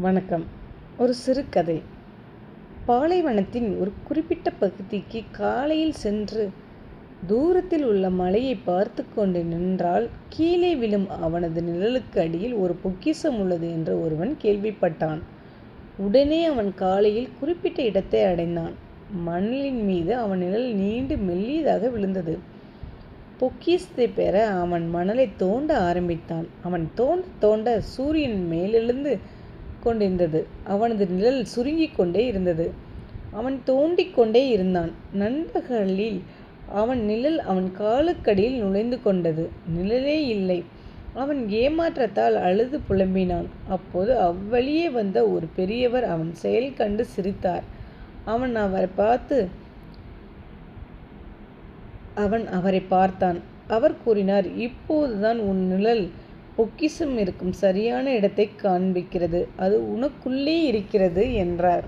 வணக்கம். ஒரு சிறுகதை. பாலைவனத்தின் ஒரு குறிப்பிட்ட பகுதிக்கு காலையில் சென்று தூரத்தில் உள்ள மலையை பார்த்து கொண்டு நின்றால் கீழே விழும் அவனது நிழலுக்கு அடியில் ஒரு பொக்கிஷம் உள்ளது என்று ஒருவன் கேள்விப்பட்டான். உடனே அவன் காலையில் குறிப்பிட்ட இடத்தை அடைந்தான். மணலின் மீது அவன் நிழல் நீண்டு மெல்லியதாக விழுந்தது. பொக்கிஷத்தை பெற அவன் மணலை தோண்ட ஆரம்பித்தான். அவன் தோண்ட தோண்ட சூரியன் மேலெழுந்து கொண்டிருந்தது. அவனது நிழல் சுருங்கிக் கொண்டே இருந்தது. அவன் தோண்டிக் கொண்டே இருந்தான். நண்பகலில் அவன் நிழல் அவன் காலுக்கடியில் நுழைந்து கொண்டது. நிழலே இல்லை. அவன் ஏமாற்றத்தால் அழுது புலம்பினான். அப்போது அவ்வழியே வந்த ஒரு பெரியவர் அவன் செயல் கண்டு சிரித்தார். அவன் அவரை பார்த்தான். அவர் கூறினார், இப்போதுதான் உன் நிழல் பொக்கிஷம் இருக்கும் சரியான இடத்தை காண்பிக்கிறது. அது உனக்குள்ளே இருக்கிறது என்றார்.